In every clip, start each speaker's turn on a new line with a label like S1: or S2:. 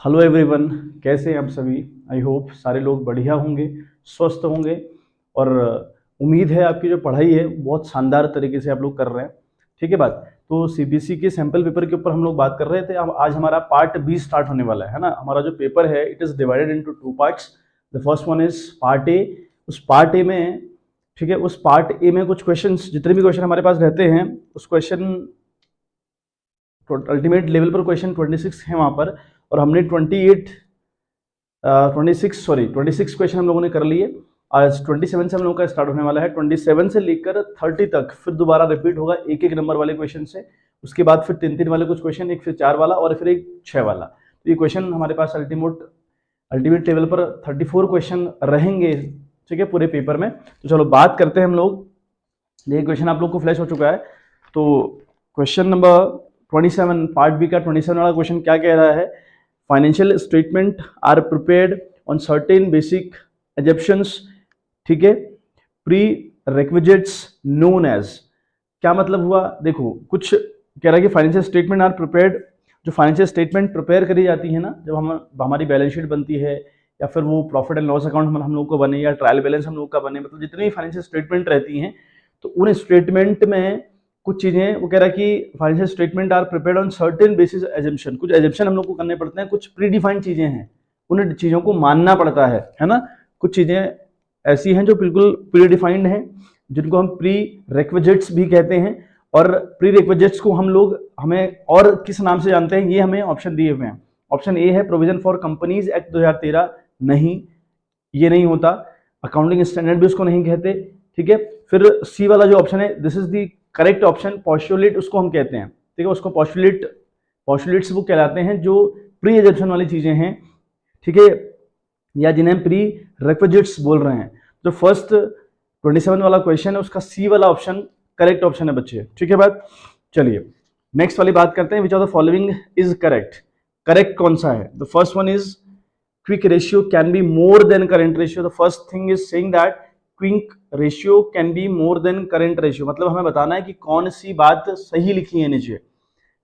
S1: Hello everyone, कैसे हैं आप सभी। आई होप सारे लोग बढ़िया होंगे, स्वस्थ होंगे। और उम्मीद है आपकी जो पढ़ाई है बहुत शानदार तरीके से आप लोग कर रहे हैं। ठीक है बात। तो सीबीएसई के सैंपल पेपर के ऊपर हम लोग बात कर रहे थे। अब आज हमारा पार्ट बी स्टार्ट होने वाला है ना। हमारा जो पेपर है it is divided into two parts. The first one is part A. उस पार्ट ए में, ठीक है, उस पार्ट ए में कुछ क्वेश्चंस, जितने भी क्वेश्चन हमारे पास रहते हैं उस क्वेश्चन अल्टीमेट लेवल पर क्वेश्चन 26 है वहाँ पर। और हमने 26 क्वेश्चन हम लोगों ने कर लिए। आज 27 से हम लोगों का स्टार्ट होने वाला है। 27 से लेकर 30 तक फिर दोबारा रिपीट होगा एक एक नंबर वाले क्वेश्चन से। उसके बाद फिर 3-3 वाले कुछ क्वेश्चन, एक फिर 4 वाला और फिर एक 6 वाला। तो ये क्वेश्चन हमारे पास अल्टीमेट लेवल पर 34 क्वेश्चन रहेंगे, ठीक है, पूरे पेपर में। तो चलो बात करते हैं हम लोग। ये क्वेश्चन आप लोग को फ्लैश हो चुका है। तो क्वेश्चन नंबर 27, पार्ट बी का 27 वाला क्वेश्चन क्या कह रहा है। Financial statement are prepared on certain basic assumptions, ठीक है, प्री रिक्विजिट्स नोन एज। क्या मतलब हुआ, देखो कुछ कह रहा है कि फाइनेंशियल स्टेटमेंट आर प्रिपेयर्ड, जो फाइनेंशियल स्टेटमेंट प्रिपेयर करी जाती है ना, जब हमारी बैलेंस शीट बनती है या फिर वो प्रॉफिट एंड लॉस अकाउंट हम लोग को बने या ट्रायल बैलेंस हम लोग का बने, मतलब जितनी भी फाइनेंशियल स्टेटमेंट रहती हैं, तो उन स्टेटमेंट में कुछ चीजें वो कह रहा है कि financial statement are prepared on certain basis assumption. कुछ एजम्पशन हम लोग को करने पड़ते हैं, कुछ प्री डिफाइंड चीजें हैं, उन चीजों को मानना पड़ता है ना। कुछ चीजें ऐसी हैं जो बिल्कुल प्री डिफाइंड हैं, जिनको हम प्री रिक्विजिट्स भी कहते हैं। और प्री रिक्विजिट्स को हमें और किस नाम से जानते हैं, ये हमें ऑप्शन दिए हुए हैं। ऑप्शन ए है प्रोविजन फॉर कंपनीज एक्ट 2013, नहीं, ये नहीं होता। अकाउंटिंग स्टैंडर्ड भी उसको नहीं कहते, ठीक है। फिर सी वाला जो ऑप्शन है, this is the correct option, postulate उसको हम कहते हैं, ठीक है। उसको पॉस्टुलेट्स वो कहलाते हैं जो प्री एजम्पशन वाली चीजें हैं, ठीक है, या जिन्हें प्री रिक्विजिट्स बोल रहे हैं। जो फर्स्ट 27 वाला क्वेश्चन है उसका सी वाला ऑप्शन करेक्ट ऑप्शन है बच्चे, ठीक है बात। चलिए नेक्स्ट वाली बात करते हैं। विच of the following is correct. Correct कौन सा है। The first one is quick ratio can be more than current ratio. The first thing is saying that quick ratio can be more than current ratio, मतलब हमें बताना है कि कौन सी बात सही लिखी है नीचे।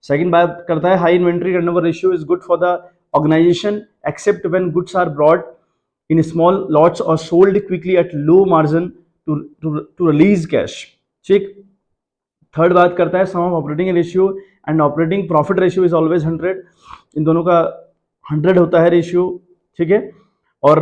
S1: सेकंड बात करता है high inventory turnover ratio is good for the organisation except when goods are brought in small lots और sold quickly at low margin to release cash, ठीक। थर्ड बात करता है sum of operating ratio and operating profit ratio is always 100, इन दोनों का 100 होता है रेशियो, ठीक है। और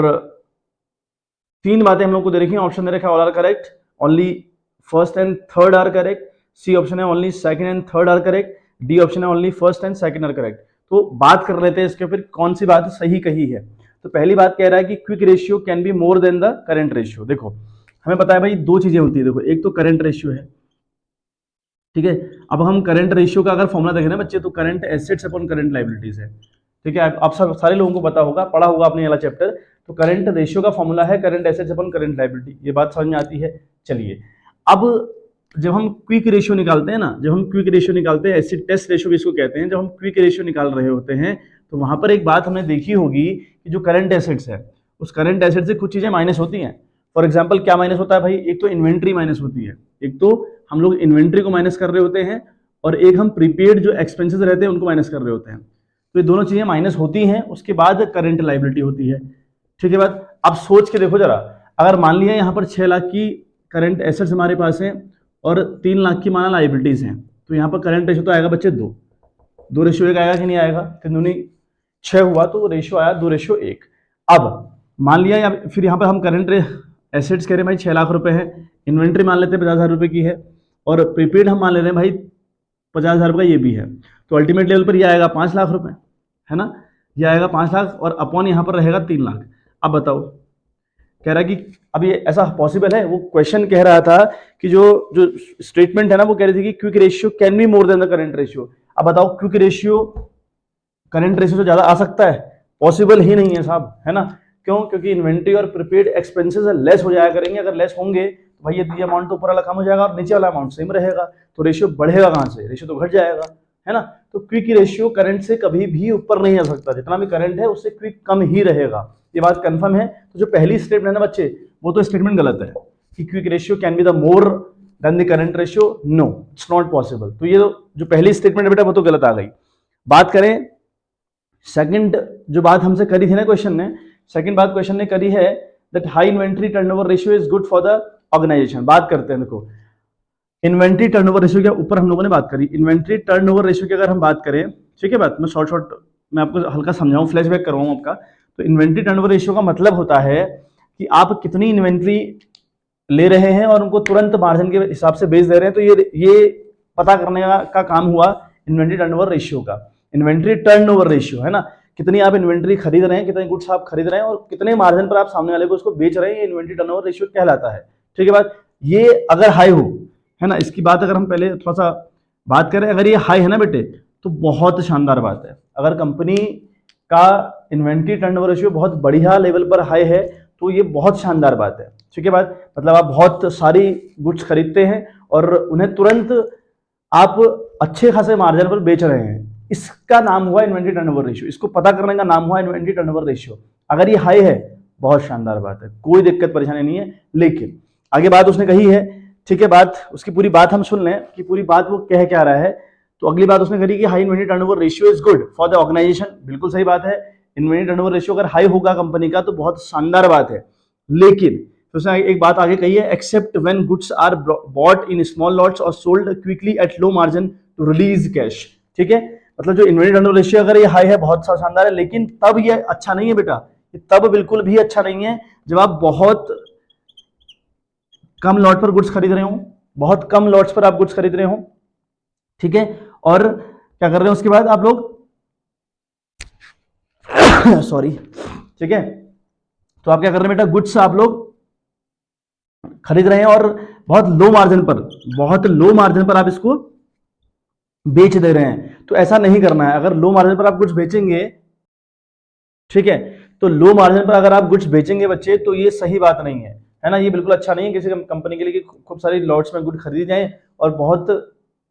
S1: तीन बातें हम लोग को दे रखी हैं, ऑप्शन दे रखा है all are correct, only first and third are correct. C option है only second and third are correct. D option है only first and second are correct. तो बात कर लेते हैं इसके फिर कौन सी बात सही कही है। तो पहली बात कह रहा है कि quick ratio can be more than the current ratio. देखो हमें पता है भाई दो चीजें होती है, देखो एक तो करंट रेशियो है, ठीक है। अब हम करंट रेशियो का अगर फॉर्मुला देखें ना बच्चे, तो current assets upon current liabilities है, ठीक है। आप सब सारे लोगों को पता होगा, पढ़ा होगा आपने ये वाला चैप्टर। तो करंट रेशियो का फॉर्मूला है current assets upon current liability, ये बात समझ में आती है। चलिए अब जब हम क्विक रेशियो निकालते हैं ना, जब हम क्विक रेशियो निकालते हैं, एसिड टेस्ट रेशियो भी इसको कहते हैं, जब हम क्विक रेशियो निकाल रहे होते हैं तो वहां पर एक बात हमने देखी होगी कि जो करंट एसेट्स है उस करंट एसेट से कुछ चीजें माइनस होती हैं। फॉर एग्जाम्पल क्या माइनस होता है भाई, एक तो इन्वेंट्री माइनस होती है, एक तो हम लोग इन्वेंट्री को माइनस कर रहे होते हैं, और एक हम प्रीपेड जो एक्सपेंसेस रहते हैं उनको माइनस कर रहे होते हैं। तो ये दोनों चीजें माइनस होती हैं, उसके बाद करंट लायबिलिटी होती है, ठीक है बात। अब सोच के देखो जरा, अगर मान लिया यहाँ पर 6 लाख की करंट एसेट्स हमारे पास है और 3 लाख की माना लायबिलिटीज हैं, तो यहाँ पर करंट रेशियो तो आएगा बच्चे 2 रेशियो 1 आएगा कि नहीं आएगा, 3 दूनी 6 हुआ तो रेशियो आया 2 रेशियो 1। अब मान लिया या फिर यहाँ पर हम करंट एसेट्स कह रहे हैं भाई 6 लाख रुपए है, इन्वेंट्री मान लेते हैं 50,000 रुपए की है, और प्रीपेड हम मान ले रहे हैं भाई 50,000 रुपये ये भी है, तो अल्टीमेट लेवल पर ये आएगा 5 लाख रुपए, है ना। ये आएगा 5 लाख और अपॉन यहाँ पर रहेगा 3 लाख। अब बताओ, कह रहा है कि अब ये ऐसा पॉसिबल है, वो क्वेश्चन कह रहा था कि जो स्टेटमेंट है ना वो कह रही थी कि quick ratio can be more than the current ratio. अब बताओ क्विक रेशियो करंट रेशियो से ज्यादा आ सकता है, पॉसिबल ही नहीं है साहब, है ना। क्यों, क्योंकि इन्वेंट्री और प्रीपेड एक्सपेंसेस लेस हो जाया करेंगे, अगर लेस होंगे तो भाई ये अमाउंट तो ऊपर वाला कम हो जाएगा और नीचे वाला अमाउंट सेम रहेगा, तो रेशियो बढ़ेगा कहां से, रेशियो तो घट जाएगा, है ना। तो क्विक रेशियो करंट से कभी भी ऊपर नहीं आ सकता, जितना भी करंट है उससे क्विक कम ही रहेगा, ये बात कंफर्म है। तो जो पहली स्टेटमेंट है ना बच्चे, वो तो स्टेटमेंट गलत है कि quick ratio can be the more than the current ratio, no it's not possible. तो ये जो पहली स्टेटमेंट है बेटा वो तो गलत आ गई। बात करें सेकंड जो बात हमसे करी थी ना क्वेश्चन ने, सेकंड बात क्वेश्चन ने करी है that high inventory turnover ratio is good for the organisation. बात करते हैं, देखो इन्वेंट्री टर्नओवर रेशियो के ऊपर हम लोगों ने बात करी। इन्वेंट्री टर्नओवर रेशियो की अगर हम बात करें, ठीक है बात, मैं शॉर्ट मैं आपको हल्का समझाऊं, फ्लैशबैक करवाऊं आपका। तो इन्वेंट्री टर्नओवर रेशियो का मतलब होता है कि आप कितनी इन्वेंट्री ले रहे हैं और उनको तुरंत मार्जिन के हिसाब से बेच दे रहे हैं। तो ये पता करने का काम हुआ इन्वेंट्री टर्नओवर रेशियो का। इन्वेंट्री टर्नओवर रेशियो है ना, कितनी आप इन्वेंट्री खरीद रहे हैं, कितने गुड्स आप खरीद रहे हैं और कितने मार्जिन पर आप सामने वाले को उसको बेच रहे हैं, ये इन्वेंट्री टर्नओवर रेशियो कहलाता है। ठीक है बात, ये अगर हाई हो, है ना, इसकी बात अगर हम पहले थोड़ा सा बात करें, अगर ये हाई है ना बेटे तो बहुत शानदार बात है। अगर कंपनी का इन्वेंट्री टर्नओवर रेशियो बहुत बढ़िया लेवल पर हाई है तो ये बहुत शानदार बात है। ठीक है बात, मतलब आप बहुत सारी गुड्स खरीदते हैं और उन्हें तुरंत आप अच्छे खासे मार्जिन पर बेच रहे हैं, इसका नाम हुआ इन्वेंट्री टर्नओवर रेशियो। इसको पता करने का नाम हुआ इन्वेंट्री टर्नओवर रेशियो। अगर ये हाई है बहुत शानदार बात है, कोई दिक्कत परेशानी नहीं है। लेकिन आगे बात उसने कही है, ठीक है बात, उसकी पूरी बात हम सुन लें कि पूरी बात वो कह क्या रहा है। तो अगली बात उसने करी कि high inventory turnover ratio is good for the organisation. बिल्कुल सही बात है, इन्वेंट्री टर्नओवर रेशियो अगर हाई होगा कंपनी का तो बहुत शानदार बात है। लेकिन तो उसने एक बात आगे कही है, except when goods are bought in small lots और sold quickly at low margin to release cash. ठीक है, मतलब जो इन्वेंट्री टर्नओवर रेशियो अगर ये हाई है बहुत शानदार है, लेकिन तब ये अच्छा नहीं है बेटा, ये तब बिल्कुल भी अच्छा नहीं है जब आप बहुत कम लॉट पर गुड्स खरीद रहे हो, बहुत कम लॉट्स पर आप गुड्स खरीद रहे हो। ठीक है, और क्या कर रहे हैं उसके बाद आप लोग सॉरी, ठीक है, तो आप क्या कर रहे हैं बेटा, गुड्स आप लोग खरीद रहे हैं और बहुत लो मार्जिन पर आप इसको बेच दे रहे हैं। तो ऐसा नहीं करना है। अगर लो मार्जिन पर आप गुड्स बेचेंगे, ठीक है, तो लो मार्जिन पर अगर आप गुड्स बेचेंगे बच्चे तो ये सही बात नहीं है ना, ये बिल्कुल अच्छा नहीं है किसी कंपनी के लिए कि खूब सारी लॉट्स में गुड खरीदी जाए और बहुत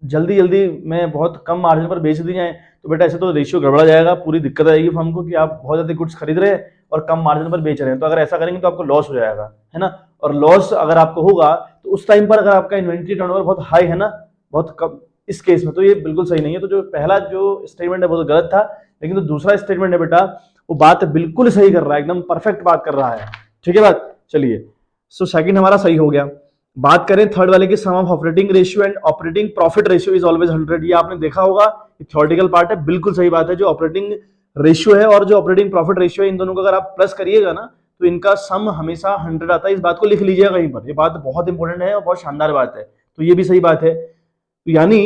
S1: जल्दी में बहुत कम मार्जिन पर बेच दी जाए। तो बेटा ऐसे तो रेशियो गड़बड़ा जाएगा, पूरी दिक्कत आएगी फर्म को कि आप बहुत ज्यादा गुड्स खरीद रहे हैं और कम मार्जिन पर बेच रहे हैं। तो अगर ऐसा करेंगे तो आपको लॉस हो जाएगा, है ना, और लॉस अगर आपको होगा तो उस टाइम पर अगर आपका इन्वेंट्री टर्नओवर बहुत हाई है ना, बहुत कम, इस केस में तो ये बिल्कुल सही नहीं है। तो जो पहला जो स्टेटमेंट है वो तो गलत था, लेकिन जो दूसरा स्टेटमेंट है बेटा वो बात बिल्कुल सही कर रहा है, एकदम परफेक्ट बात कर रहा है। ठीक है बात, चलिए, सो सेकंड हमारा सही हो गया। बात करें थर्ड वाले की, sum of operating ratio and operating profit ratio is always 100। ये आपने देखा होगा, थ्योरेटिकल पार्ट है, बिल्कुल सही बात है। जो ऑपरेटिंग रेशियो है और जो ऑपरेटिंग प्रॉफिट रेशियो है, इन दोनों को अगर आप प्लस करिएगा ना तो इनका सम हमेशा 100 आता है। इस बात को लिख लीजिएगा कहीं पर, ये बात बहुत इंपॉर्टेंट है और बहुत शानदार बात है। तो ये भी सही बात है। तो यानी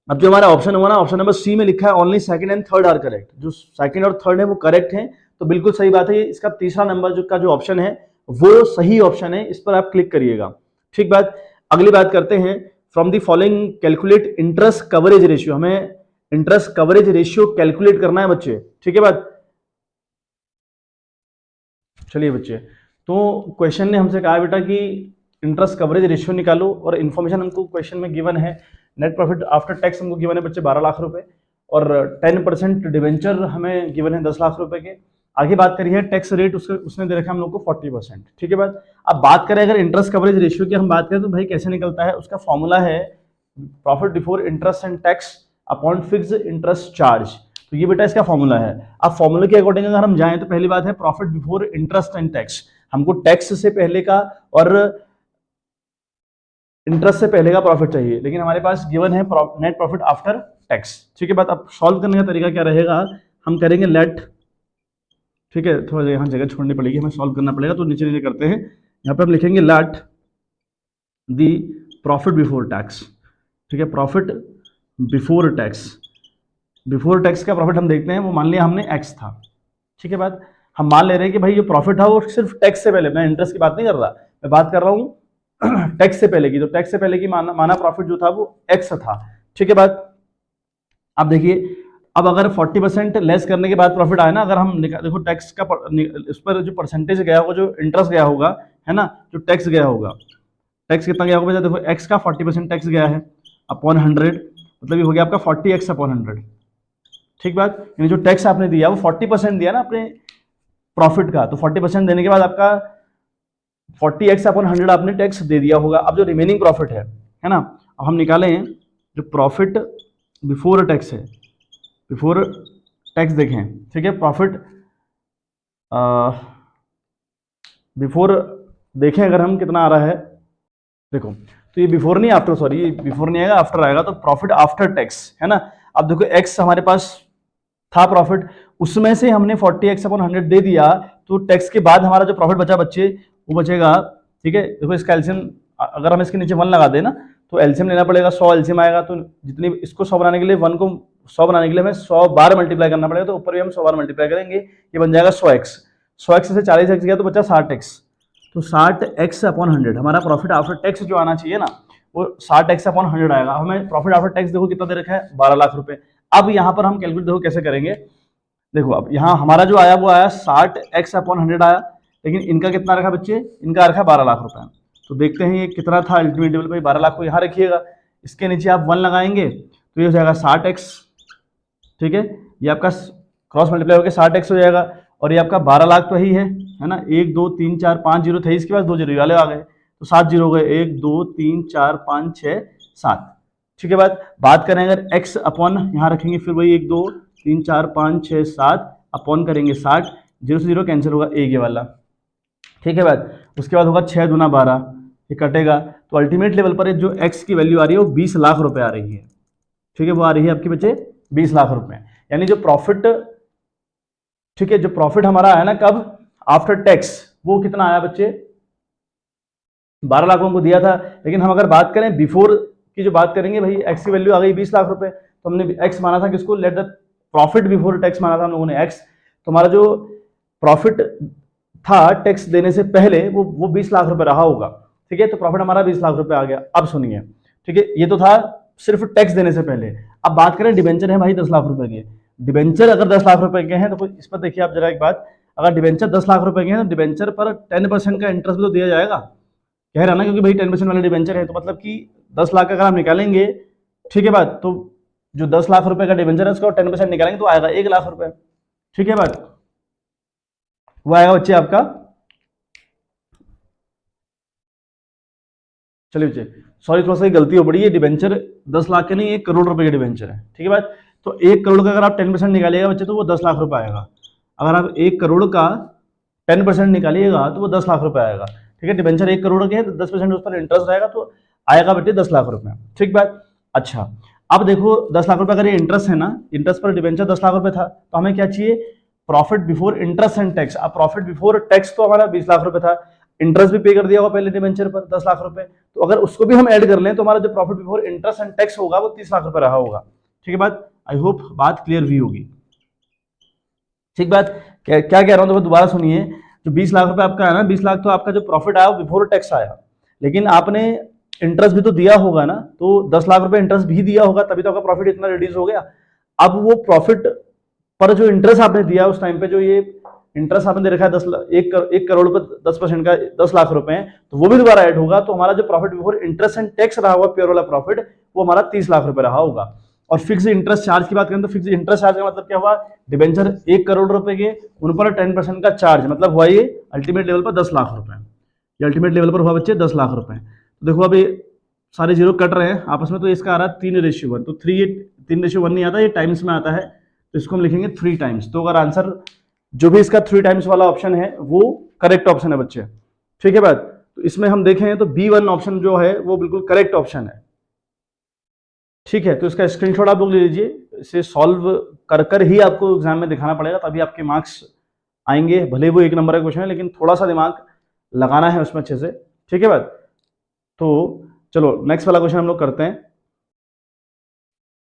S1: अब जो हमारा ऑप्शन हुआ ना, ऑप्शन नंबर सी में लिखा है only second and third are correct, जो सेकंड और थर्ड है वो करेक्ट है। तो बिल्कुल सही बात है। इसका तीसरा नंबर का जो ऑप्शन है वो सही ऑप्शन है, इस पर आप क्लिक करिएगा। ठीक बात, अगली बात करते हैं, from the following calculate interest coverage ratio. हमें इंटरेस्ट कवरेज रेशियो कैलकुलेट करना है बच्चे। ठीक है बात, चलिए बच्चे, तो क्वेश्चन ने हमसे कहा बेटा कि इंटरेस्ट कवरेज रेशियो निकालो और इन्फॉर्मेशन हमको क्वेश्चन में गिवन है। नेट प्रॉफिट आफ्टर टैक्स हमको गिवन है बच्चे 12 लाख रुपए और 10% डिवेंचर हमें गिवन है 10 लाख रुपए के। आगे बात करिए टैक्स रेट, उसने दे रखा है हम लोग को 40%। ठीक है बात, अब बात करें अगर इंटरेस्ट कवरेज रेशियो की हम बात करें तो भाई कैसे निकलता है, उसका फॉर्मूला है profit before interest and tax upon fix interest charge. तो ये बेटा इसका फॉर्मूला है। अब फॉर्मूले के अकॉर्डिंग अगर हम जाएं तो पहली बात है profit before interest and tax, हमको टैक्स से पहले का और इंटरेस्ट से पहले का प्रॉफिट चाहिए, लेकिन हमारे पास गिवन है नेट प्रॉफिट आफ्टर टैक्स। ठीक है बात, अब सॉल्व करने का तरीका क्या रहेगा, हम करेंगे लेट, ठीक है, थोड़ा यहाँ जगह छोड़नी पड़ेगी, हमें सॉल्व करना पड़ेगा। तो नीचे नीचे करते हैं, यहाँ पे हम लिखेंगे let the profit before tax. ठीक है, profit before tax, before tax का प्रॉफिट हम देखते हैं, वो मान लिया हमने एक्स था। ठीक है बात, हम मान ले रहे हैं कि भाई जो प्रॉफिट था वो सिर्फ टैक्स से पहले, मैं इंटरेस्ट की बात नहीं कर रहा, मैं बात कर रहा हूँ टैक्स से पहले की। तो टैक्स से पहले की माना प्रॉफिट जो था वो एक्स था। ठीक है बात, अब देखिए, अब अगर 40% लेस करने के बाद प्रॉफिट आया ना, अगर हम देखो टैक्स का इस पर जो परसेंटेज गया होगा, जो इंटरेस्ट गया होगा, है ना, जो टैक्स गया होगा, टैक्स कितना गया होगा, देखो एक्स का 40% टैक्स गया है अपॉन 100, मतलब ये हो गया आपका 40x अपॉन 100। ठीक बात, यानी जो टैक्स आपने दिया वो 40% दिया ना अपने प्रॉफिट का, तो 40% देने के बाद आपका 40x अपॉन 100 आपने टैक्स दे दिया होगा। अब जो रिमेनिंग प्रॉफिट है ना, अब हम निकालें जो प्रॉफिट बिफोर टैक्स है, बिफोर टैक्स देखें, ठीक है, प्रॉफिट बिफोर देखें अगर हम कितना आ रहा है, देखो तो ये बिफोर नहीं आफ्टर, सॉरी ये बिफोर नहीं आएगा, आफ्टर आएगा, तो प्रॉफिट आफ्टर टैक्स है ना। अब देखो एक्स हमारे पास था प्रॉफिट, उसमें से हमने 40x/100 दे दिया, तो टैक्स के बाद हमारा जो प्रॉफिट बचा बच्चे वो बचेगा, ठीक है। देखो इसका एलसीएम अगर हम इसके नीचे 1 लगा दें ना, तो एलसीएम लेना पड़ेगा, 100 एलसीएम आएगा, तो जितनी इसको 100 बनाने के लिए 1 को 100 बनाने के लिए हमें 100 बार मल्टीप्लाई करना पड़ेगा, तो ऊपर भी हम 100 बार मल्टीप्लाई करेंगे, ये बन जाएगा 100x। 100x से 40x गया तो बचा 60x, तो 60x/100 हमारा प्रॉफिट आफ्टर टैक्स जो आना चाहिए ना, वो 60x/100 आएगा। हमें प्रॉफिट आफ्टर टैक्स देखो कितना दे रखा है, 12 लाख रुपए। अब यहाँ पर हम कैलकुलेट देखो कैसे करेंगे, देखो अब यहाँ हमारा जो आया वो आया 60x/100 आया, लेकिन इनका कितना रखा बच्चे, इनका रखा 12 लाख रुपए। तो देखते हैं ये कितना था अल्टीमेट लेवल पे, 12 लाख को यहाँ रखिएगा, इसके नीचे आप 1 लगाएंगे तो ये हो जाएगा 60x, ठीक है, ये आपका क्रॉस मल्टीप्लाई होकर 60x हो जाएगा, और ये आपका 12 लाख तो ही है ना, 1 2 3 4 5 जीरो थे, इसके पास 2 जीरो वाले आ गए, तो 7 जीरो हो गए, 1 2 3 4 5 6 7, ठीक है। बात करें अगर x अपॉन यहाँ रखेंगे, फिर वही 1 2 3 4 5 6 7 अपॉन करेंगे 60, जीरो से जीरो कैंसिल होगा, एक ये वाला, ठीक है। उसके बाद होगा 6 दूना 12, ये कटेगा, तो अल्टीमेट लेवल पर जो x की वैल्यू आ रही है वो 20 लाख रुपए आ रही है, ठीक है, वो आ रही है आपके बच्चे 20 लाख रुपए। यानी जो प्रॉफिट, ठीक है, जो प्रॉफिट हमारा आया ना कब, आफ्टर टैक्स, वो कितना आया बच्चे, 12 लाख हमको दिया था, लेकिन हम अगर बात करें बिफोर की, जो बात करेंगे भाई एक्स की वैल्यू आ गई 20 लाख रुपए, तो हमने एक्स माना था किसको, let the profit before tax माना था हम लोगों ने एक्स, तो हमारा जो प्रॉफिट था टैक्स देने से पहले वो 20 लाख रुपए रहा होगा, ठीक है, तो प्रॉफिट हमारा 20 लाख रुपए आ गया। अब सुनिए, ठीक है, ये तो था सिर्फ टैक्स देने से पहले। अब बात करें डिबेंचर है भाई 10 लाख रुपए के, डिबेंचर अगर 10 लाख रुपए के हैं तो इस पर देखिए आप जरा एक बात, अगर डिबेंचर 10 लाख रुपए के हैं तो डिबेंचर पर 10% का इंटरेस्ट भी तो दिया जाएगा, कह रहा ना, क्योंकि भाई 10% वाले डिबेंचर है, तो मतलब कि 10 लाख अगर हम निकालेंगे, ठीक है तो जो 10 लाख रुपए का डिबेंचर है उसका 10% निकालेंगे तो आएगा 1 लाख रुपए, ठीक है वो आएगा बच्चे आपका, चलिए बच्चे सॉरी थोड़ा सा गलती हो पड़ी है, डिबेंचर 10 लाख के नहीं 1 करोड़ रुपए के डिबेंचर है, ठीक है तो 1 करोड़ का अगर आप 10% निकालिएगा बच्चे तो वो 10 लाख रुपए आएगा, अगर आप 1 करोड़ का 10% निकालिएगा तो वो 10 लाख रुपए आएगा, ठीक है। डिबेंचर 1 करोड़ के है तो 10% उस पर इंटरेस्ट रहेगा तो आएगा बच्चे 10 लाख रुपए, ठीक बात। अच्छा अब देखो 10 लाख रुपए अगर ये इंटरेस्ट है ना, इंटरेस्ट पर डिबेंचर 10 लाख रुपए था, तो हमें क्या चाहिए, profit before interest and tax. अब प्रॉफिट बिफोर टैक्स तो हमारा 20 लाख रुपए था, इंटरेस्ट भी पे कर दिया होगा पहले डिबेंचर पर 10 लाख रुपए, तो अगर उसको भी हम ऐड कर लें तो हमारा जो profit before interest and tax होगा वो 30 लाख रुपए रहा होगा, ठीक है आई होप बात क्लियर हुई होगी, ठीक क्या कह रहा हूं तो दोबारा सुनिए, जो 20 लाख रुपए आपका है ना, 20 लाख तो आपका जो प्रॉफिट आया वो बिफोर टैक्स आया, लेकिन आपने इंटरेस्ट भी तो दिया होगा ना, तो 10 लाख रुपए इंटरेस्ट भी दिया होगा, तभी तो आपका प्रॉफिट इतना रिड्यूस हो गया। अब वो प्रॉफिट पर जो इंटरेस्ट आपने दिया उस टाइम पे, जो ये इंटरेस्ट आपने दे रखा है 1 करोड़ पर 10% का 10 लाख रुपए हैं, तो वो भी दोबारा ऐड होगा, तो हमारा जो profit before interest and tax रहा होगा प्योर वाला प्रॉफिट, वो हमारा 30 लाख रुपए रहा होगा। और फिक्स इंटरेस्ट चार्ज की बात करें तो फिक्स इंटरेस्ट चार्ज का मतलब क्या हुआ, डिबेंचर 1 करोड़ रुपए के, उन पर 10% का चार्ज, मतलब हुआ ये अल्टीमेट लेवल पर 10 लाख रुपए, ये अल्टीमेट लेवल पर हुआ बच्चे 10 लाख रुपए। तो देखो अभी सारे जीरो कट रहे हैं आपस में, तो इसका आ रहा है 3:1, तो 3:1 नहीं आता, ये टाइम्स में आता है, तो इसको हम लिखेंगे 3 टाइम्स। तो अगर आंसर जो भी इसका 3 टाइम्स वाला ऑप्शन है वो करेक्ट ऑप्शन है बच्चे, ठीक है तो इसमें हम देखें तो B1 ऑप्शन जो है वो बिल्कुल करेक्ट ऑप्शन है, ठीक है। तो इसका स्क्रीनशॉट आप लोग ले लीजिए, इसे सॉल्व कर ही आपको एग्जाम में दिखाना पड़ेगा, तभी आपके मार्क्स आएंगे, भले वो 1 नंबर का क्वेश्चन है लेकिन थोड़ा सा दिमाग लगाना है उसमें अच्छे से, ठीक है तो चलो नेक्स्ट वाला क्वेश्चन हम लोग करते हैं।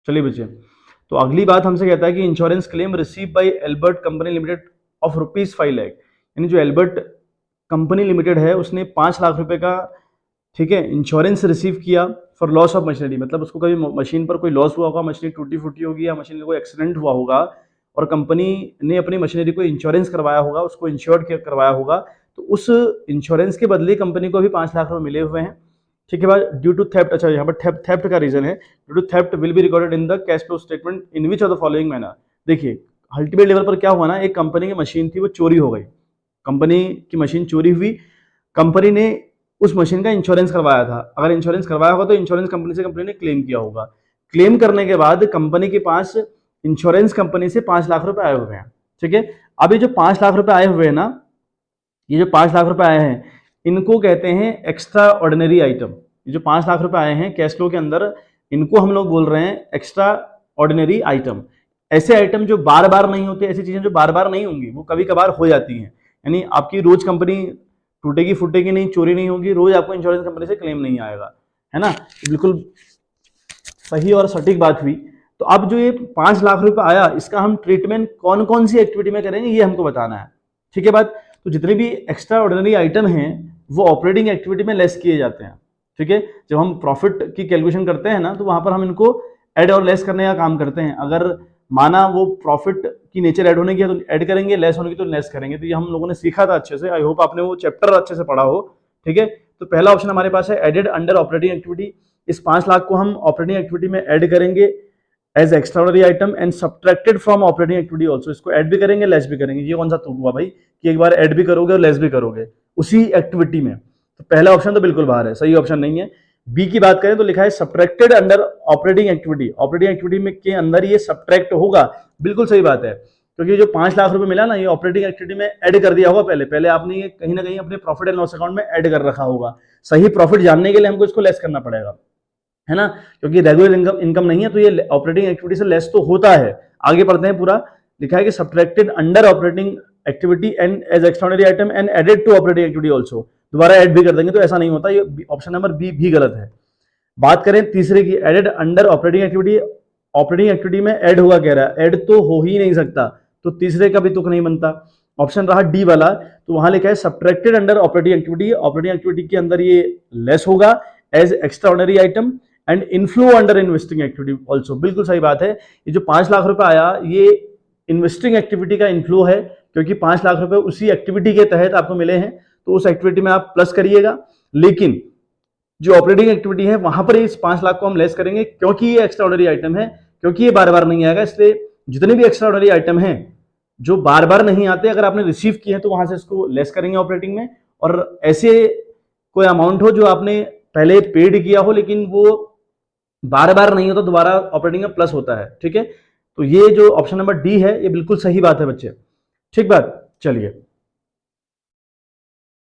S1: चलिए बच्चे, तो अगली बात हमसे कहता है कि insurance claim receive by Albert company limited of ₹5 lakh, यानी जो एल्बर्ट कंपनी लिमिटेड है उसने 5 लाख रुपए का, ठीक है, इंश्योरेंस रिसीव किया फॉर लॉस ऑफ मशीनरी, मतलब उसको कभी मशीन पर कोई लॉस हुआ होगा, मशीनरी टूटी फूटी होगी या मशीन में कोई एक्सीडेंट हुआ होगा और कंपनी ने अपनी मशीनरी को इंश्योरेंस करवाया होगा, उसको इंश्योर्ड करवाया होगा, तो उस इंश्योरेंस के बदले कंपनी को भी 5 लाख रुपए मिले हुए हैं, ठीक है ड्यू टू थेफ्ट। अच्छा यहाँ पर थेफ्ट का रीजन है, due to theft will be recorded in the cash flow statement in which of the following manner. देखिए अल्टीमेट लेवल पर क्या हुआ ना, एक कंपनी की मशीन थी वो चोरी हो गई, कंपनी की मशीन चोरी हुई, कंपनी ने उस मशीन का इंश्योरेंस करवाया था, अगर इंश्योरेंस करवाया होगा तो इंश्योरेंस कंपनी से कंपनी ने क्लेम किया होगा, क्लेम करने के बाद कंपनी के पास इंश्योरेंस कंपनी से 5 लाख रुपए आए हुए हैं, ठीक है। अब ये जो 5 लाख रुपए आए हुए हैं ना, ये जो 5 लाख रुपए आए हैं, इनको कहते हैं एक्स्ट्रा ऑर्डिनरी आइटम। ये जो 5 लाख रुपए आए हैं कैश फ्लो के अंदर, इनको हम लोग बोल रहे हैं एक्स्ट्रा ऑर्डिनरी आइटम। ऐसे आइटम जो बार बार नहीं होते, ऐसी चीजें जो बार बार नहीं होंगी, वो कभी कभार हो जाती हैं। यानी आपकी रोज कंपनी टूटेगी फूटेगी नहीं, चोरी नहीं होगी, रोज आपको इंश्योरेंस कंपनी से क्लेम नहीं आएगा, है ना। बिल्कुल सही और सटीक बात हुई। तो अब जो ये 5 लाख रुपए आया, इसका हम ट्रीटमेंट कौन कौन सी एक्टिविटी में करेंगे, ये हमको बताना है, ठीक है बात। तो जितने भी एक्स्ट्रा ऑर्डिनरी आइटम हैं वो ऑपरेटिंग एक्टिविटी में लेस किए जाते हैं, ठीक है। जब हम प्रॉफिट की कैलकुलेशन करते हैं ना, तो वहां पर हम इनको ऐड और लेस करने का काम करते हैं। अगर माना वो प्रॉफिट की नेचर ऐड होने की है तो ऐड करेंगे, लेस होने की तो लेस करेंगे। तो ये हम लोगों ने सीखा था अच्छे से, आई होप आपने वो चैप्टर अच्छे से पढ़ा हो, ठीक है। तो पहला ऑप्शन हमारे पास है एडेड अंडर ऑपरेटिंग एक्टिविटी। इस 5 लाख को हम ऑपरेटिंग एक्टिविटी में ऐड करेंगे as extraordinary item and subtracted from operating activity also. इसको ऐड भी करेंगे, लेस भी करेंगे। ये कौन सा तो हुआ भाई कि एक बार ऐड भी करोगे और लेस भी करोगे उसी एक्टिविटी में। तो पहला ऑप्शन तो बिल्कुल बाहर है, सही ऑप्शन नहीं है। बी की बात करें तो लिखा है subtracted under operating activity. Operating activity में के अंदर ये सब्ट्रैक्ट होगा, बिल्कुल सही बात है। क्योंकि जो 5 लाख रुपए मिला ना, ये ऑपरेटिंग एक्टिविटी में ऐड कर दिया होगा। पहले आपने ये कहीं ना कहीं अपने प्रॉफिट एंड लॉस अकाउंट में ऐड कर रखा होगा। सही प्रॉफिट जानने के लिए हमको इसको लेस करना पड़ेगा, है ना, क्योंकि रेगुलर इनकम नहीं है, तो ये ऑपरेटिंग एक्टिविटी से लेस तो होता है। आगे पढ़ते हैं, पूरा लिखा है कि subtracted under operating activity and as extraordinary item and added to operating activity also. दोबारा ऐड भी कर देंगे तो ऐसा नहीं होता, ये ऑप्शन नंबर बी भी गलत है। बात करें तीसरे की, added under operating activity. Operating activity में ऐड होगा कह रहा है, ऐड तो हो ही नहीं सकता, तो तीसरे का भी तुक नहीं बनता। ऑप्शन रहा डी वाला, तो वहां लिखा है subtracted under operating activity. Operating activity के अंदर ये लेस होगा as extraordinary item and inflow under investing activity also. बिल्कुल सही बात है। ये जो 5 लाख रुपए आया, ये इन्वेस्टिंग एक्टिविटी का इनफ्लो है, क्योंकि 5 लाख रुपए उसी एक्टिविटी के तहत आपको मिले हैं, तो उस एक्टिविटी में आप प्लस करिएगा। लेकिन जो ऑपरेटिंग एक्टिविटी है वहां पर इस 5 लाख को हम लेस करेंगे, क्योंकि ये एक्स्ट्राऑर्डिनरी आइटम है, क्योंकि ये बार बार नहीं आएगा। इसलिए जितने भी एक्स्ट्राऑर्डिनरी आइटम हैं जो बार बार नहीं आते, अगर आपने रिसीव किए हैं तो वहां से इसको लेस करेंगे ऑपरेटिंग में। और ऐसे कोई अमाउंट हो जो आपने पहले पेड किया हो लेकिन वो बार बार नहीं होता, दोबारा ऑपरेटिंग में प्लस होता है, ठीक है। तो ये जो ऑप्शन नंबर डी है, ये बिल्कुल सही बात है बच्चे, ठीक बात। चलिए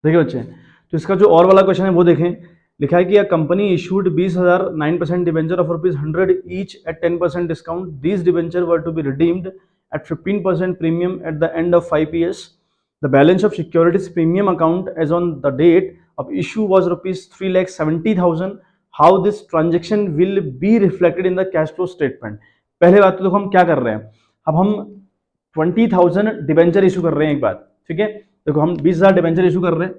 S1: देखिए बच्चे, तो इसका जो और वाला क्वेश्चन है वो देखें। लिखा है कि a company issued 20,000 9% debenture of ₹100 each at 10% discount. These debenture were to be redeemed at 15% premium at the end of 5 years. The balance of securities premium account as on the date of issue was ₹3,70,000. How this transaction will be reflected in the cash flow statement? पहले बात तो देखो हम क्या कर रहे हैं, अब हम 20,000 डिबेंचर इशू कर रहे हैं एक बार, ठीक है। देखो हम 20,000 डिबेंचर इशू कर रहे हैं,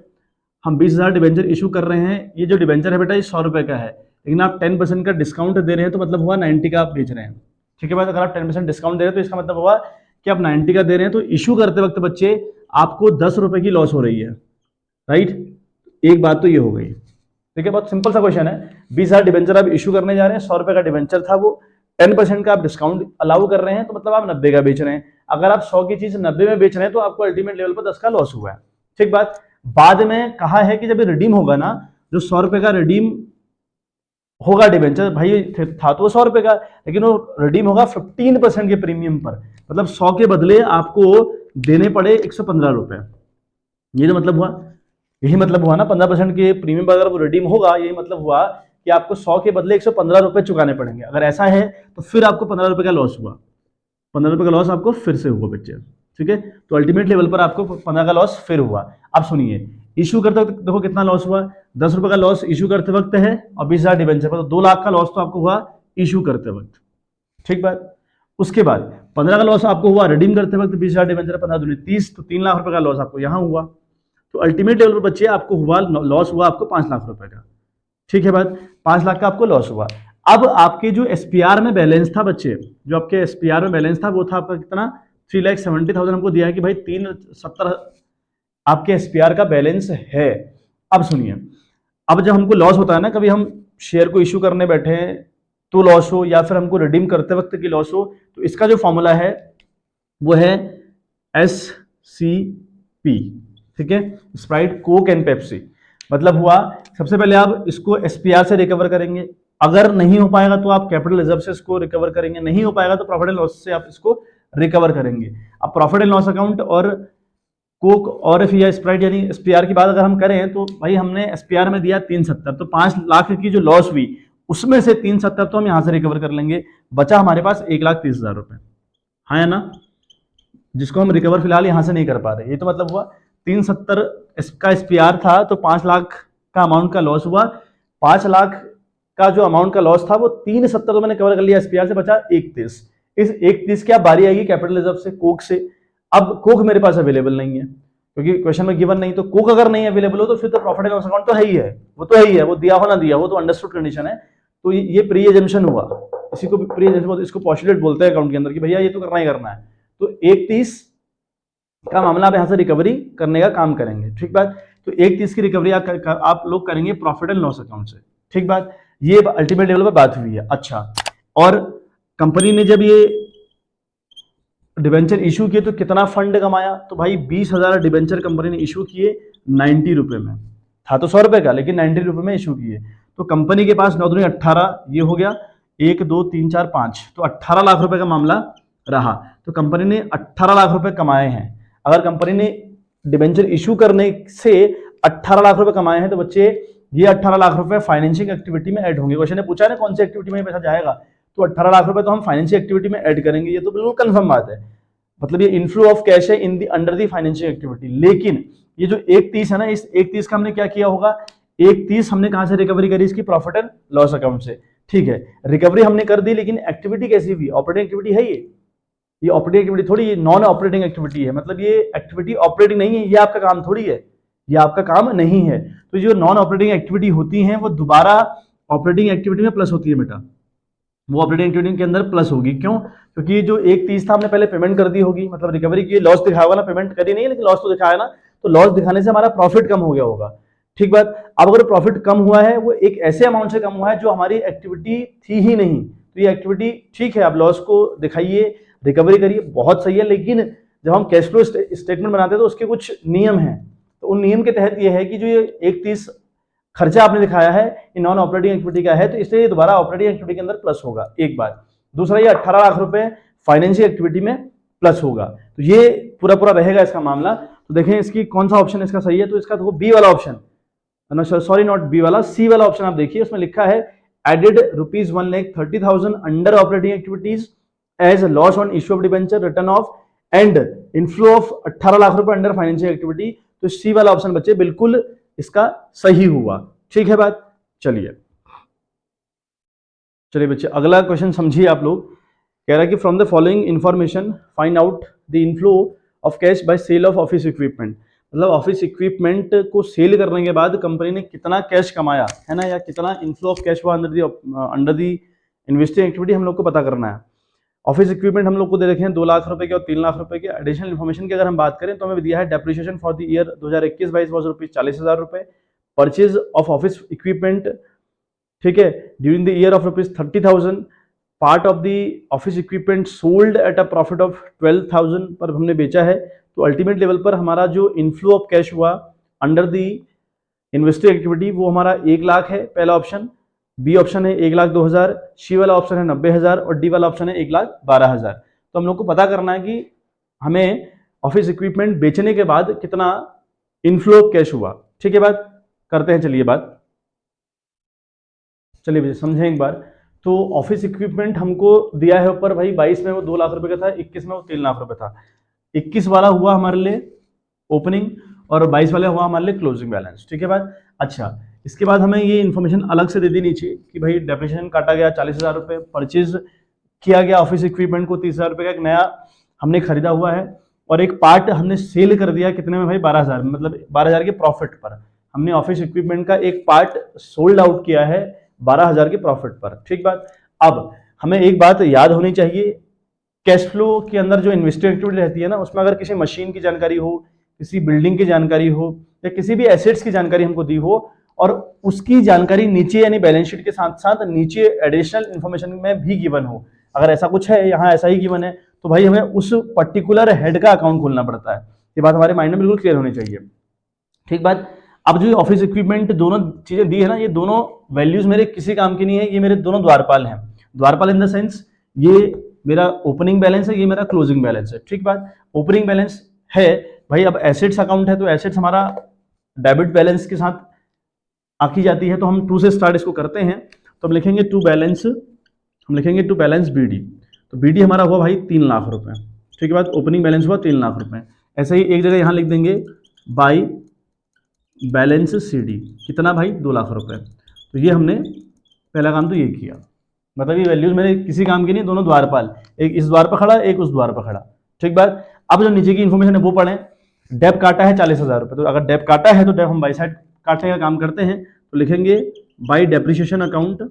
S1: हम 20,000 डिबेंचर इशू कर रहे हैं। ये जो डिबेंचर है बेटा, ये 100 रुपए का है, लेकिन आप 10% का डिस्काउंट दे रहे हैं, तो मतलब हुआ 90 का आप बेच रहे हैं, ठीक है भाई। अगर आप 10% डिस्काउंट दे रहे हैं तो इसका मतलब हुआ कि आप 90 का दे रहे हैं। तो इशू करते वक्त बच्चे आपको 10 रुपए की लॉस हो रही है, राइट। एक बात तो ये हो गई, ठीक है। बहुत सिंपल सा क्वेश्चन है। 20,000 डिबेंचर आप इशू करने जा रहे हैं, 100 रुपए का डिबेंचर था, वो 10% का आप डिस्काउंट अलाउ कर रहे हैं, तो मतलब आप 90 का बेच रहे हैं। अगर आप 100 की चीज 90 में बेच रहे हैं तो आपको अल्टीमेट लेवल पर 10 का लॉस हुआ है, ठीक बात। बाद में कहा है कि जब ये रिडीम होगा ना, जो 100 रुपए का रिडीम होगा डिबेंचर, भाई था तो 100 रुपए का, लेकिन वो रिडीम होगा 15% के प्रीमियम पर, मतलब 100 के बदले आपको देने पड़े 115 रुपए। ये तो मतलब हुआ, यही मतलब हुआ ना, 15% के प्रीमियम पर अगर वो रिडीम होगा, यही मतलब हुआ कि आपको 100 के बदले 115 रुपए चुकाने पड़ेंगे। अगर ऐसा है तो फिर आपको 15 रुपए का लॉस हुआ, 15 रुपए का लॉस आपको फिर से हुआ बच्चे, ठीक है। तो अल्टीमेट लेवल पर आपको 15 का लॉस फिर हुआ। अब सुनिए, इशू करते वक्त देखो कितना लॉस हुआ, 10 रुपए का लॉस इशू करते वक्त है, और 20,000 डिबेंचर पर, तो 2 लाख का लॉस तो आपको हुआ इशू करते वक्त, ठीक बात। उसके बाद 15 का लॉस आपको हुआ रिडीम करते वक्त, 20,000 डिबेंचर 15 दूनी 30, तो 3 लाख रुपए का लॉस आपको यहां हुआ। तो अल्टीमेट लेवल पर बच्चे आपको हुआ लॉस हुआ आपको 5 लाख रुपए का, ठीक है बात। 5 लाख का आपको लॉस हुआ। अब आपके जो एसपीआर में बैलेंस था बच्चे, जो आपके एसपीआर में बैलेंस था वो था आपका कितना, 3,70,000 हमको दिया है कि भाई 370 आपके एसपीआर का बैलेंस है। अब सुनिए, अब जब हमको लॉस होता है ना, कभी हम शेयर को इश्यू करने बैठे हैं तो लॉस हो, या फिर हमको रिडीम करते वक्त की लॉस हो, तो इसका जो फॉर्मूला है वो है SCP, ठीक है, स्प्राइट कोक एंड पेप्सी। मतलब हुआ सबसे पहले आप इसको एसपीआर से रिकवर करेंगे, अगर नहीं हो पाएगा तो आप कैपिटल रिजर्व से इसको रिकवर करेंगे, नहीं हो पाएगा तो प्रॉफिट एंड लॉस से आप इसको रिकवर करेंगे। अब प्रॉफिट एंड लॉस अकाउंट और कोक और एफ या स्प्राइट यानी एसपीआर की बात अगर हम करें तो भाई हमने एसपीआर में दिया 370, तो 5 लाख की जो लॉस हुई उसमें से 370 तो हम यहां से रिकवर कर लेंगे, बचा हमारे पास 1,30,000 रुपए, हाँ है ना, जिसको हम रिकवर फिलहाल यहां से नहीं कर पा रहे। ये तो मतलब हुआ 370 का एसपीआर था तो 5 लाख का अमाउंट का लॉस हुआ, 5 लाख का जो अमाउंट का लॉस था वो 370 तो मैंने कवर कर लिया एसपीआर से, बचा 31। इस 31 की अब बारी आएगी कैपिटल रिजर्व से, कोक से। अब कोक मेरे पास अवेलेबल नहीं है क्योंकि क्वेश्चन में गिवन नहीं, तो कोक अगर नहीं अवेलेबल हो तो फिर तो प्रॉफिट एंड लॉस अकाउंट तो है ही है, वो तो है ही है, वो दिया हो ना दिया हो तो अंडरस्टूड कंडीशन है। तो ये प्री एजम्पशन हुआ, इसी को प्री एजम्पशन, इसको पोस्टुलेट बोलते हैं अकाउंट के अंदर कि भैया ये तो करना ही करना है। तो 1,30 का मामला आप यहां से रिकवरी करने का काम करेंगे, ठीक बात। तो 1,30 की रिकवरी आप लोग करेंगे प्रॉफिट एंड लॉस अकाउंट से, ठीक बात। ये अल्टीमेट लेवल पर बात हुई है। अच्छा, और कंपनी ने जब ये डिबेंचर इशू किए तो कितना फंड कमाया, तो भाई 20,000 डिबेंचर कंपनी ने इशू किए 90 रुपए में, था तो 100 रुपए का लेकिन 90 रुपए में इशू किए। तो कंपनी के पास 9 दूनी 18, ये हो गया 1 2 3 4 5, तो 18 लाख रुपए का मामला रहा। तो कंपनी ने 18 लाख रुपए कमाए हैं। अगर कंपनी ने डिबेंचर इशू करने से 18 लाख रुपए कमाए हैं तो बच्चे ये 18 लाख रुपए फाइनेंशियल एक्टिविटी में ऐड होंगे। क्वेश्चन ने पूछा ना कौन सी एक्टिविटी में पैसा जाएगा, तो 18 लाख रुपए तो हम फाइनेंशियल एक्टिविटी में ऐड करेंगे, ये तो बिल्कुल कंफर्म बात है। मतलब ये इनफ्लो ऑफ कैश है इन the under the financial activity. लेकिन ये जो 1,30 है ना, इस 1,30 का हमने क्या किया होगा, 1,30 हमने कहां से रिकवरी करी, इसकी प्रॉफिट एंड लॉस अकाउंट से, ठीक है। रिकवरी हमने कर दी, लेकिन एक्टिविटी कैसी हुई, ऑपरेटिंग एक्टिविटी है ये ऑपरेटिंग एक्टिविटी थोड़ी, ये नॉन ऑपरेटिंग एक्टिविटी है। मतलब ये एक्टिविटी ऑपरेटिंग नहीं है, ये आपका काम थोड़ी है, ये आपका काम नहीं है। तो जो नॉन ऑपरेटिंग एक्टिविटी होती हैं वो दोबारा ऑपरेटिंग एक्टिविटी में प्लस होती है बेटा, वो ऑपरेटिंग एक्टिविटी के अंदर प्लस होगी। क्यों? क्योंकि जो 1,30 था हमने पहले पेमेंट कर दी होगी, मतलब रिकवरी की, लॉस दिखाया होगा ना, पेमेंट करी नहीं लेकिन लॉस तो दिखाया ना, तो लॉस दिखाने से हमारा प्रॉफिट कम हो गया होगा, ठीक बात। अब अगर प्रॉफिट कम हुआ है वो एक ऐसे अमाउंट से कम हुआ है जो हमारी एक्टिविटी थी ही नहीं, तो ये एक्टिविटी ठीक है, आप लॉस को दिखाइए, रिकवरी करिए, बहुत सही है। लेकिन जब हम कैश फ्लो स्टेटमेंट बनाते हैं तो उसके कुछ नियम हैं, तो उन नियम के तहत ये है कि जो ये 1,30 खर्चा आपने दिखाया है ये नॉन ऑपरेटिंग एक्टिविटी का है, तो इसलिए दोबारा ऑपरेटिंग एक्टिविटी के अंदर प्लस होगा, एक बात। दूसरा, ये 18 लाख रुपए फाइनेंशियल एक्टिविटी में प्लस होगा, तो ये पूरा पूरा रहेगा इसका मामला। तो देखें इसकी कौन सा ऑप्शन इसका सही है, तो इसका तो बी वाला ऑप्शन, सॉरी नॉट बी वाला, सी वाला ऑप्शन आप देखिए, उसमें लिखा है added ₹1,30,000 under operating activities as loss on issue of debenture, return of and inflow of 18 lakh रुपए अंडर फाइनेंशियल एक्टिविटी। तो सी वाला ऑप्शन बच्चे बिल्कुल इसका सही हुआ, ठीक है बात। चलिए बच्चे अगला क्वेश्चन समझिए आप लोग। कह रहा है कि from the following information find out the inflow of cash by sale of office equipment. मतलब ऑफिस इक्विपमेंट को सेल करने के बाद कंपनी ने कितना कैश कमाया है ना, या कितना इनफ्लो ऑफ कैश हुआ अंडर दी इन्वेस्टिंग एक्टिविटी, हम लोग को पता करना है। ऑफिस इक्विपमेंट हम लोग को दे रखे हैं 2 लाख रुपए के और 3 लाख रुपए के। एडिशनल इन्फॉर्मेशन की अगर हम बात करें तो हमें दिया है depreciation for the year 2021-22 was ₹40,000 रुपए। परचेज ऑफ ऑफिस इक्विपमेंट, ठीक है, during the year of ₹30,000। Part of the office equipment sold at a profit of 12,000 पर हमने बेचा है। तो अल्टीमेट लेवल पर हमारा जो इनफ्लो ऑफ कैश हुआ अंडर द इन्वेस्टिंग एक्टिविटी वो हमारा 1 लाख है, पहला ऑप्शन। बी ऑप्शन है 1,02,000, सी वाला ऑप्शन है 90,000 और डी वाला ऑप्शन है 1,12,000। तो हम लोग को पता करना है कि हमें ऑफिस इक्विपमेंट बेचने के बाद कितना इनफ्लो ऑफ कैश हुआ, ठीक है। बात करते हैं, चलिए बात, चलिए समझें एक बार। तो ऑफिस इक्विपमेंट हमको दिया है ऊपर भाई, 22 में वो 2 लाख रुपए का था, 21 में वो 3 लाख रुपए था। 21 वाला हुआ हमारे लिए ओपनिंग और 22 वाला हुआ हमारे लिए क्लोजिंग बैलेंस, ठीक है बात। अच्छा, इसके बाद हमें ये इन्फॉर्मेशन अलग से दे दी नीचे कि भाई डेप्रिसिएशन काटा गया 40,000 रुपये, परचेज किया गया ऑफिस इक्विपमेंट को 30,000 रुपये का एक नया हमने खरीदा हुआ है, और एक पार्ट हमने सेल कर दिया कितने में भाई 12,000, मतलब 12,000 के प्रॉफिट पर हमने ऑफिस इक्विपमेंट का एक पार्ट सोल्ड आउट किया है 12,000 के प्रॉफिट पर, ठीक बात। अब हमें एक बात याद होनी चाहिए, कैश फ्लो के अंदर जो इन्वेस्टिंग एक्टिविटी रहती है ना, उसमें अगर किसी मशीन की जानकारी हो, किसी बिल्डिंग की जानकारी हो, या किसी भी एसेट्स की जानकारी हमको दी हो और उसकी जानकारी नीचे यानी बैलेंस शीट के साथ साथ नीचे एडिशनल इन्फॉर्मेशन में भी गिवन हो, अगर ऐसा कुछ है, यहाँ ऐसा ही गिवन है, तो भाई हमें उस पर्टिकुलर हेड का अकाउंट खोलना पड़ता है। ये बात हमारे माइंड में बिल्कुल क्लियर होनी चाहिए, ठीक बात। अब जो ऑफिस इक्विपमेंट दोनों चीजें दी है ना, ये दोनों वैल्यूज मेरे किसी काम की नहीं है, ये मेरे दोनों द्वारपाल हैं। द्वारपाल इन द सेंस ये मेरा ओपनिंग बैलेंस है, ये मेरा क्लोजिंग बैलेंस है। ठीक बात, ओपनिंग बैलेंस है भाई, अब एसेट्स अकाउंट है तो एसेट्स हमारा डेबिट बैलेंस के साथ आकी जाती है, तो हम 2 से स्टार्ट इसको करते हैं। तो हम लिखेंगे टू बैलेंस बी डी। तो बी डी हमारा हुआ भाई 3 लाख रुपए। ठीक है बात, ओपनिंग बैलेंस हुआ 3 लाख रुपए। ऐसे ही एक जगह यहां लिख देंगे बाई बैलेंस सी डी, कितना भाई 2 लाख रुपए। तो ये हमने पहला काम तो ये किया, मतलब ये वैल्यूज मेरे किसी काम की नहीं, दोनों द्वारपाल, एक इस द्वार पर खड़ा, एक उस द्वार पर खड़ा। ठीक बात, अब जो नीचे की इन्फॉर्मेशन है वो पढ़ें। डेप काटा है 40,000 रुपए, तो अगर डेप काटा है तो डेप हम बाई साइड काटने का काम करते हैं, तो लिखेंगे बाई डेप्रिसिएशन अकाउंट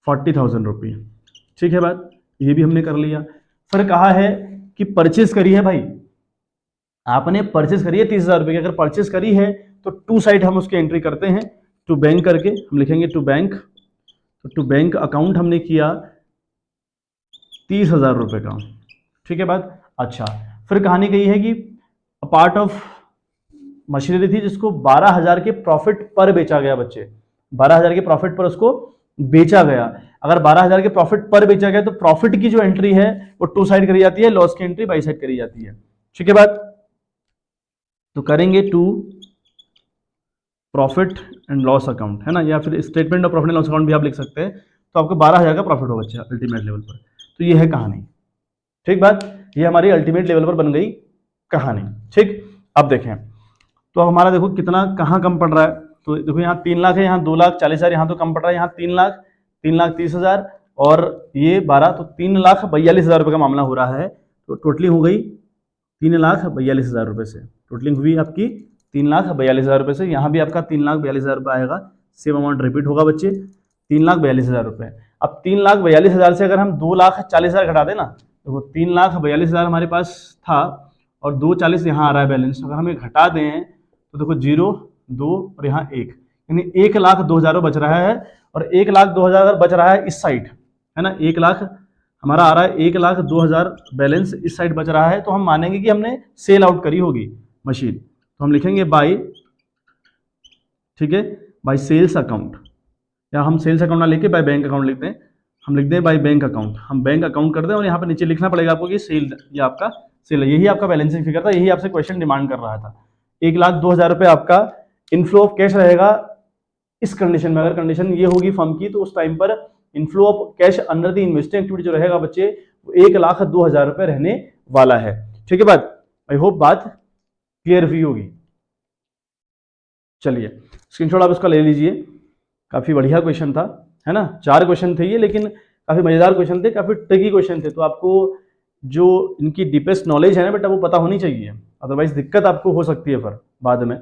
S1: 40,000 रुपये। ठीक है बात, ये भी हमने कर लिया। फिर कहा है कि परचेज करी है भाई, आपने परचेज करी है 30,000 रुपये की, अगर परचेज करी है तो टू साइड हम उसकी एंट्री करते हैं, टू बैंक करके हम लिखेंगे टू बैंक। तो टू बैंक अकाउंट हमने किया 30,000 रुपये का। ठीक है बात, अच्छा फिर कहानी कही है कि पार्ट ऑफ मशीनरी थी जिसको 12,000 के प्रॉफिट पर बेचा गया, बच्चे 12,000 के प्रॉफिट पर उसको बेचा गया। अगर 12,000 के प्रॉफिट पर बेचा गया तो प्रॉफिट की जो एंट्री है वो टू साइड करी जाती है, लॉस की एंट्री बाई साइड करी जाती है। ठीक है बात, तो करेंगे to profit and loss account, है ना, या फिर statement of profit and loss account भी आप लिख सकते हैं। तो आपको 12,000 का प्रॉफिट होगा बच्चे अल्टीमेट लेवल पर। तो ये है कहानी। ठीक बात, ये हमारी अल्टीमेट लेवल पर बन गई कहानी। ठीक, अब देखें तो अब हमारा देखो कितना कहाँ कम पड़ रहा है। तो देखो यहाँ 3 लाख है, यहाँ 2,40,000, यहाँ तो कम पड़ रहा है, यहाँ 3,30,000 और ये 12, तो 3,42,000 रुपये का मामला हो रहा है। तो टोटलिंग हो गई 3,42,000 रुपये से, टोटलिंग हुई आपकी 3,42,000 रुपये से। यहाँ भी आपका 3,42,000 रुपये आएगा, सेम अमाउंट रिपीट होगा बच्चे, 3,42,000 रुपये। अब 3,42,000 से अगर हम 2,40,000 घटा दें ना, देखो 3,42,000 हमारे पास था और 2,40 यहाँ आ रहा है बैलेंस, अगर हमें घटा दें तो देखो 0, 2 और यहाँ 1, यानी 1,02,000 बच रहा है। और 1,02,000 अगर बच रहा है इस साइड, है ना, 1 लाख हमारा आ रहा है, 1,02,000 बैलेंस इस साइड बच रहा है, तो हम मानेंगे कि हमने सेल आउट करी होगी मशीन। तो हम लिखेंगे बाई, ठीक है, बाई सेल्स अकाउंट, या हम सेल्स अकाउंट ना लिखे बाई बैंक अकाउंट लिखते हैं, हम लिखते हैं बाई बैंक अकाउंट, हम बैंक अकाउंट कर दें और यहाँ पर नीचे लिखना पड़ेगा आपको कि सेल, ये आपका सेल है, यही आपका बैलेंसिंग फिगर था, यही आपसे क्वेश्चन डिमांड कर रहा था। 1,02,000 रुपये आपका इनफ्लो ऑफ कैश रहेगा इस कंडीशन में। अगर कंडीशन ये होगी फर्म की तो उस टाइम पर inflow of cash under the investing activity जो रहेगा बच्चे, 1,02,000 रुपये रहने वाला है। ठीक है बात, आई होप बात क्लियर हुई होगी। चलिए स्क्रीनशॉट आप इसका ले लीजिए, काफी बढ़िया क्वेश्चन था, है ना, 4 क्वेश्चन थे ये, लेकिन काफी मजेदार क्वेश्चन थे, काफी ट्रिकी क्वेश्चन थे। तो आपको जो इनकी डीपेस्ट नॉलेज है ना बेटा वो पता होनी चाहिए, अदरवाइज दिक्कत आपको हो सकती है फिर बाद में।